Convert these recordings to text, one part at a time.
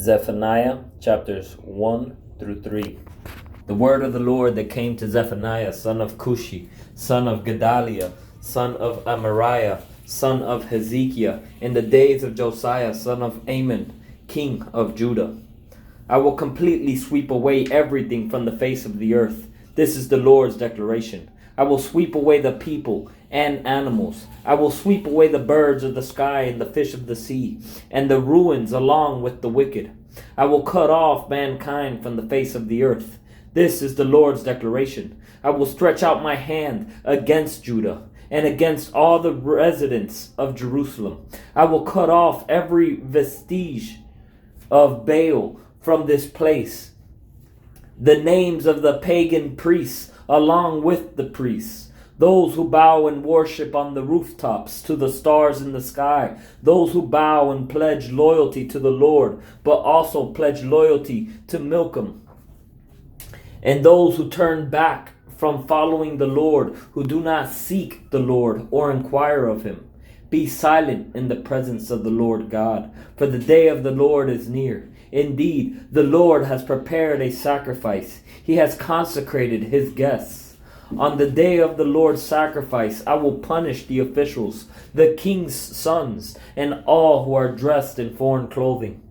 Zephaniah chapters 1 through 3. The word of the Lord that came to Zephaniah, son of Cushi, son of Gedaliah, son of Amariah, son of Hezekiah, in the days of Josiah, son of Amon, king of Judah. I will completely sweep away everything from the face of the earth. This is the Lord's declaration. I will sweep away the people and animals. I will sweep away the birds of the sky and the fish of the sea, and the ruins along with the wicked. I will cut off mankind from the face of the earth. This is the Lord's declaration. I will stretch out my hand against Judah and against all the residents of Jerusalem. I will cut off every vestige of Baal from this place, the names of the pagan priests along with the priests, those who bow and worship on the rooftops to the stars in the sky, those who bow and pledge loyalty to the Lord, but also pledge loyalty to Milcom, and those who turn back from following the Lord, who do not seek the Lord or inquire of him. Be silent in the presence of the Lord God, for the day of the Lord is near. Indeed, the Lord has prepared a sacrifice. He has consecrated his guests. On the day of the Lord's sacrifice, I will punish the officials, the king's sons, and all who are dressed in foreign clothing.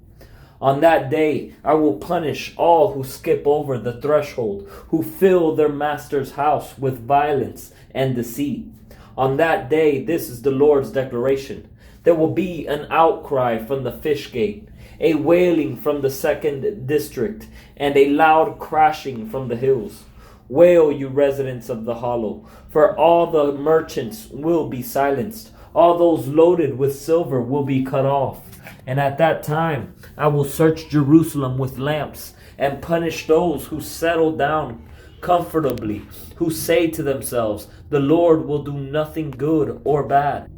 On that day, I will punish all who skip over the threshold, who fill their master's house with violence and deceit. On that day, this is the Lord's declaration. There will be an outcry from the fish gate, a wailing from the second district, and a loud crashing from the hills. Wail, you residents of the hollow, for all the merchants will be silenced. All those loaded with silver will be cut off. And at that time, I will search Jerusalem with lamps and punish those who settle down comfortably, who say to themselves, the Lord will do nothing good or bad.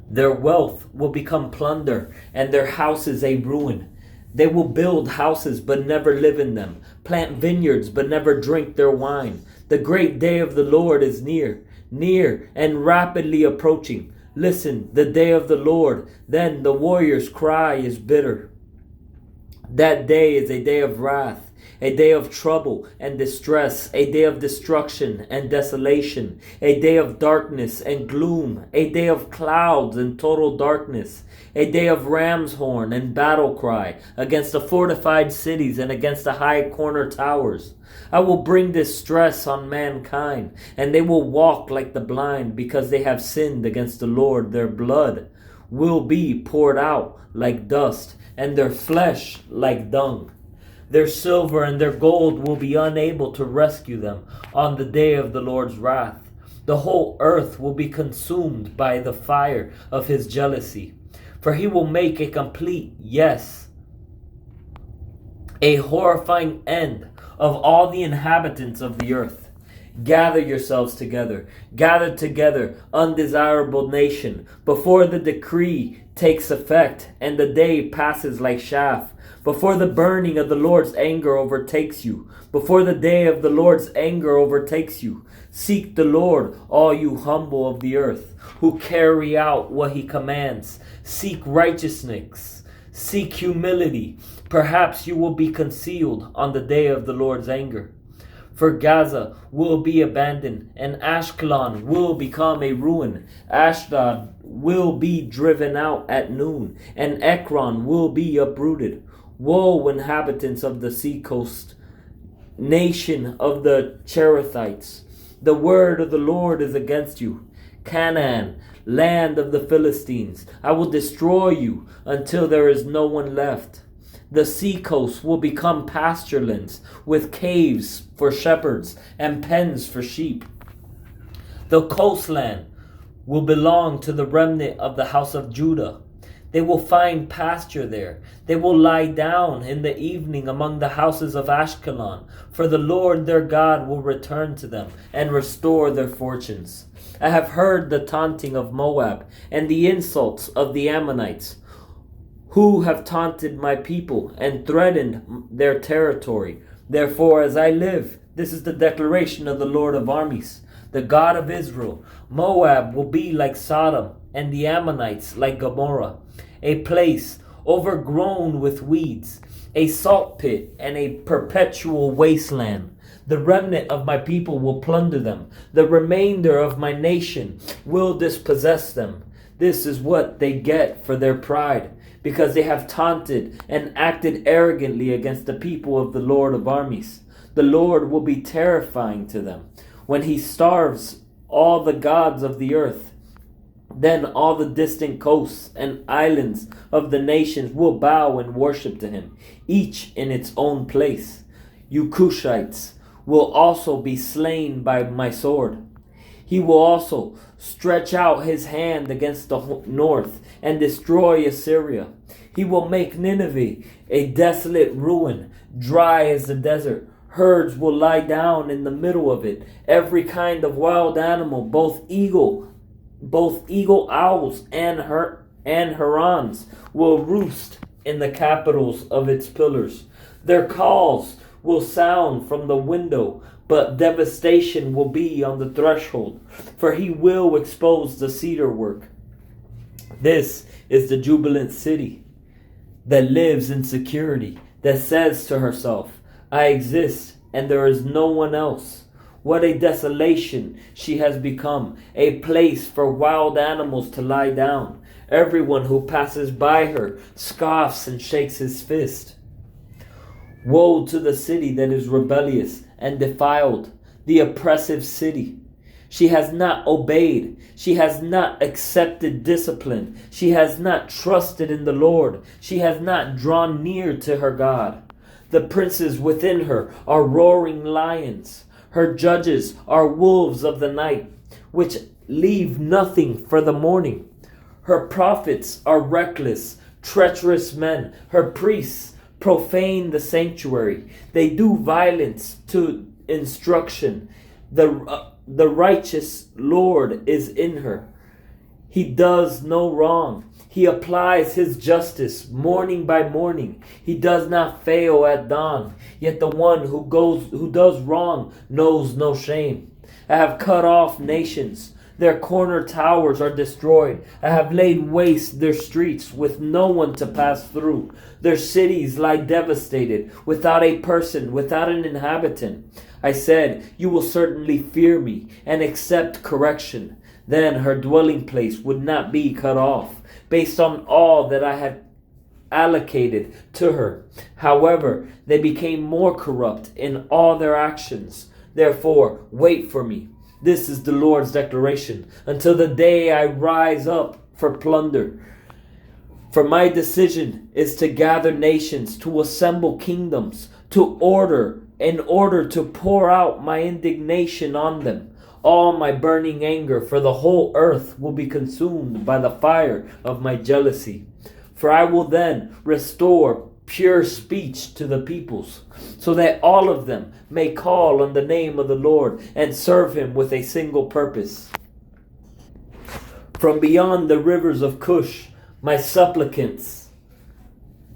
Their wealth will become plunder, and their houses a ruin. They will build houses but never live in them, plant vineyards but never drink their wine. The great day of the Lord is near and rapidly approaching. Listen, the day of the Lord, then the warrior's cry is bitter. That day is a day of wrath, a day of trouble and distress, a day of destruction and desolation, a day of darkness and gloom, a day of clouds and total darkness, a day of ram's horn and battle cry against the fortified cities and against the high corner towers. I will bring distress on mankind, and they will walk like the blind because they have sinned against the Lord. Their blood will be poured out like dust, and their flesh like dung. Their silver and their gold will be unable to rescue them on the day of the Lord's wrath. The whole earth will be consumed by the fire of his jealousy. For he will make a complete, yes, a horrifying end of all the inhabitants of the earth. Gather yourselves together. Gather together, undesirable nation, before the decree takes effect and the day passes like chaff. Before the burning of the Lord's anger overtakes you. Before the day of the Lord's anger overtakes you. Seek the Lord, all you humble of the earth, who carry out what he commands. Seek righteousness. Seek humility. Perhaps you will be concealed on the day of the Lord's anger. For Gaza will be abandoned, and Ashkelon will become a ruin. Ashdod will be driven out at noon, and Ekron will be uprooted. Woe, inhabitants of the seacoast, nation of the Cherethites. The word of the Lord is against you. Canaan, land of the Philistines, I will destroy you until there is no one left. The seacoast will become pasturelands with caves for shepherds and pens for sheep. The coastland will belong to the remnant of the house of Judah. They will find pasture there. They will lie down in the evening among the houses of Ashkelon, for the Lord their God will return to them and restore their fortunes. I have heard the taunting of Moab and the insults of the Ammonites, who have taunted my people and threatened their territory. Therefore, as I live, this is the declaration of the Lord of armies, the God of Israel. Moab will be like Sodom, and the Ammonites like Gomorrah, a place overgrown with weeds, a salt pit and a perpetual wasteland. The remnant of my people will plunder them. The remainder of my nation will dispossess them. This is what they get for their pride, because they have taunted and acted arrogantly against the people of the Lord of armies. The Lord will be terrifying to them when he starves all the gods of the earth. Then all the distant coasts and islands of the nations will bow and worship to him, each in its own place. You Cushites will also be slain by my sword. He will also stretch out his hand against the north and destroy Assyria. He will make Nineveh a desolate ruin, dry as the desert. Herds will lie down in the middle of it. Every kind of wild animal, both eagle owls and herons, will roost in the capitals of its pillars. Their calls will sound from the window, but devastation will be on the threshold, for he will expose the cedar work. This is the jubilant city that lives in security, that says to herself, I exist and there is no one else. What a desolation she has become, a place for wild animals to lie down. Everyone who passes by her scoffs and shakes his fist. Woe to the city that is rebellious and defiled, the oppressive city. She has not obeyed. She has not accepted discipline. She has not trusted in the Lord. She has not drawn near to her God. The princes within her are roaring lions. Her judges are wolves of the night, which leave nothing for the morning. Her prophets are reckless, treacherous men. Her priests profane the sanctuary. They do violence to instruction. The righteous Lord is in her. He does no wrong. He applies his justice morning by morning. He does not fail at dawn. Yet the one who does wrong knows no shame. I have cut off nations. Their corner towers are destroyed. I have laid waste their streets with no one to pass through. Their cities lie devastated, without a person, without an inhabitant. I said, you will certainly fear me and accept correction. Then her dwelling place would not be cut off, based on all that I had allocated to her. However, they became more corrupt in all their actions. Therefore, wait for me. This is the Lord's declaration, until the day I rise up for plunder. For my decision is to gather nations, to assemble kingdoms, in order to pour out my indignation on them. All my burning anger for the whole earth will be consumed by the fire of my jealousy. For I will then restore pure speech to the peoples, so that all of them may call on the name of the Lord and serve him with a single purpose. From beyond the rivers of Cush, my supplicants,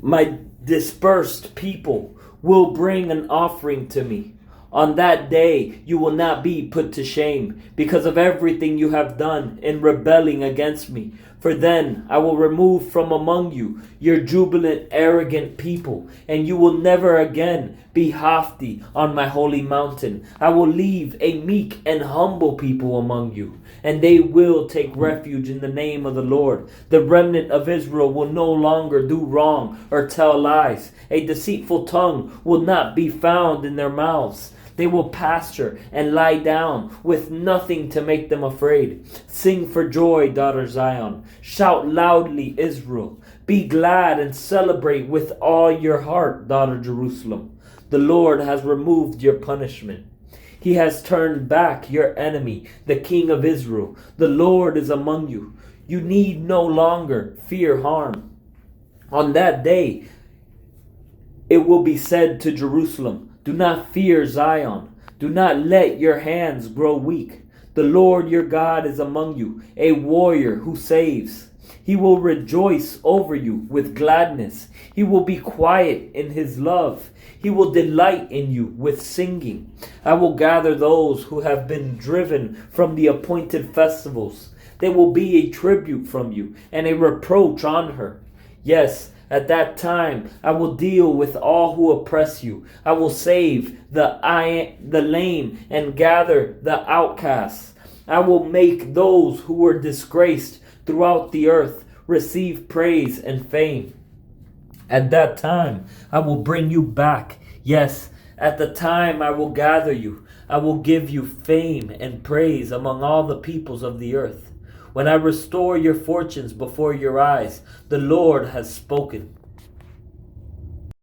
my dispersed people, will bring an offering to me. On that day you will not be put to shame because of everything you have done in rebelling against me. For then I will remove from among you your jubilant, arrogant people, and you will never again be haughty on my holy mountain. I will leave a meek and humble people among you, and they will take refuge in the name of the Lord. The remnant of Israel will no longer do wrong or tell lies. A deceitful tongue will not be found in their mouths. They will pasture and lie down with nothing to make them afraid. Sing for joy, daughter Zion. Shout loudly, Israel. Be glad and celebrate with all your heart, daughter Jerusalem. The Lord has removed your punishment. He has turned back your enemy, the King of Israel. The Lord is among you. You need no longer fear harm. On that day, it will be said to Jerusalem, do not fear Zion. Do not let your hands grow weak. The Lord your God is among you, a warrior who saves. He will rejoice over you with gladness. He will be quiet in his love. He will delight in you with singing. I will gather those who have been driven from the appointed festivals. They will be a tribute from you and a reproach on her. Yes, At that time, I will deal with all who oppress you. I will save the lame and gather the outcasts. I will make those who were disgraced throughout the earth receive praise and fame. At that time, I will bring you back. Yes, at the time I will gather you. I will give you fame and praise among all the peoples of the earth. When I restore your fortunes before your eyes, the Lord has spoken.